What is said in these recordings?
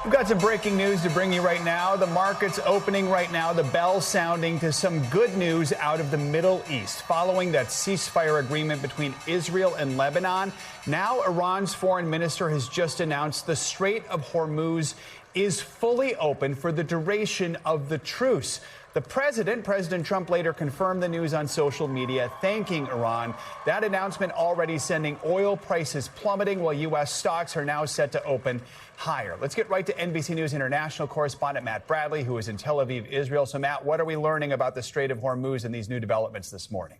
We've got some breaking news to bring you right now. The market's opening right now, the bell sounding to some good news out of the Middle East. Following that ceasefire agreement between Israel and Lebanon, now Iran's foreign minister has just announced the Strait of Hormuz is fully open for the duration of the truce. President Trump, later confirmed the news on social media, thanking Iran. That announcement already sending oil prices plummeting, while U.S. stocks are now set to open higher. Let's get right to NBC News International correspondent Matt Bradley, who is in Tel Aviv, Israel. So, Matt, what are we learning about the Strait of Hormuz and these new developments this morning?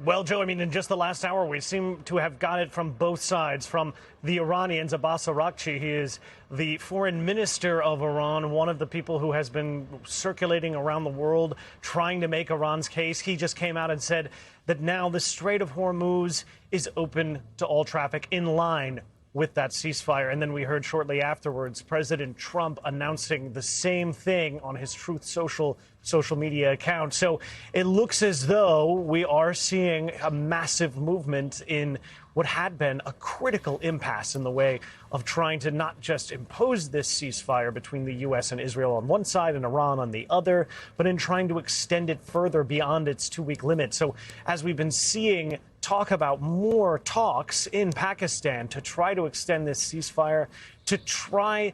Well, Joe, I mean, in just the last hour, we seem to have got it from both sides. From the Iranians, Abbas Araghchi, he is the foreign minister of Iran, one of the people who has been circulating around the world trying to make Iran's case. He just came out and said that now the Strait of Hormuz is open to all traffic in line with that ceasefire. And then we heard shortly afterwards President Trump announcing the same thing on his Truth social media account. So it looks as though we are seeing a massive movement in what had been a critical impasse in the way of trying to not just impose this ceasefire between the U.S. and Israel on one side and Iran on the other, but in trying to extend it further beyond its 2-week limit. So as we've been seeing talk about more talks in Pakistan to try to extend this ceasefire, to try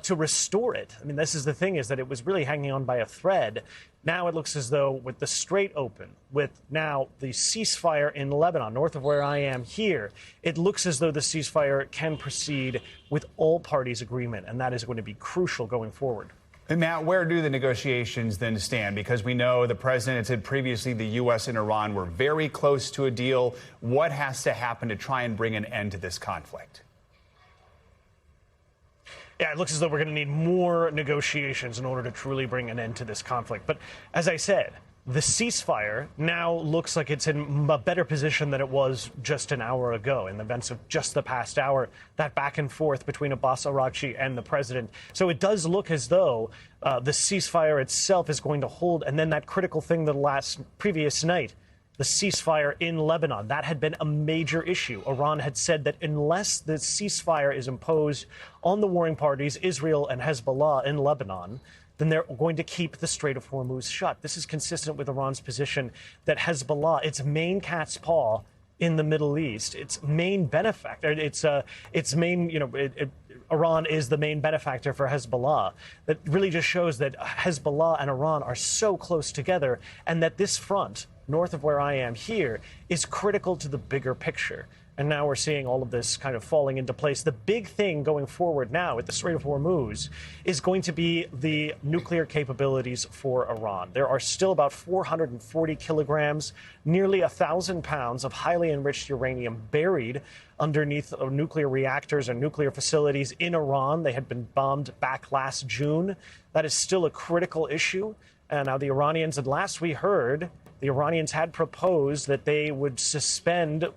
to restore it. I mean, this is the thing, is that it was really hanging on by a thread. Now it looks as though with the Strait open, with now the ceasefire in Lebanon, north of where I am here, it looks as though the ceasefire can proceed with all parties' agreement, and that is going to be crucial going forward. And Matt, where do the negotiations then stand? Because we know the president had said previously the U.S. and Iran were very close to a deal. What has to happen to try and bring an end to this conflict? Yeah, it looks as though we're going to need more negotiations in order to truly bring an end to this conflict. But as I said, the ceasefire now looks like it's in a better position than it was just an hour ago in the events of just the past hour, that back and forth between Abbas Araghchi and the president. So it does look as though the ceasefire itself is going to hold. And then that critical thing the previous night, the ceasefire in Lebanon, that had been a major issue. Iran had said that unless the ceasefire is imposed on the warring parties, Israel and Hezbollah in Lebanon, then they're going to keep the Strait of Hormuz shut. This is consistent with Iran's position that Hezbollah, its main cat's paw in the Middle East, its main benefactor, its main, Iran is the main benefactor for Hezbollah. That really just shows that Hezbollah and Iran are so close together, and that this front, north of where I am here, is critical to the bigger picture. And now we're seeing all of this kind of falling into place. The big thing going forward now with the Strait of Hormuz is going to be the nuclear capabilities for Iran. There are still about 440 kilograms, nearly 1,000 pounds of highly enriched uranium buried underneath nuclear reactors and nuclear facilities in Iran. They had been bombed back last June. That is still a critical issue. And now the Iranians, and last we heard, the Iranians had proposed that they would suspend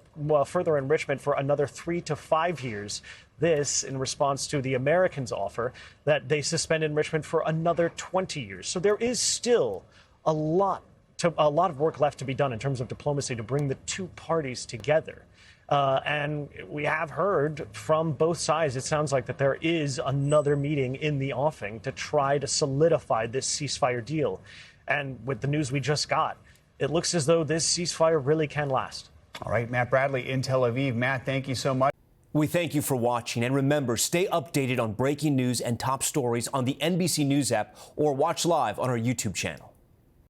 further enrichment for another 3 to 5 years. This in response to the Americans' offer that they suspend enrichment for another 20 years. So there is still a lot of work left to be done in terms of diplomacy to bring the two parties together. And we have heard from both sides, it sounds like, that there is another meeting in the offing to try to solidify this ceasefire deal. And with the news we just got, it looks as though this ceasefire really can last. All right, Matt Bradley in Tel Aviv. Matt, thank you so much. We thank you for watching. And remember, stay updated on breaking news and top stories on the NBC News app or watch live on our YouTube channel.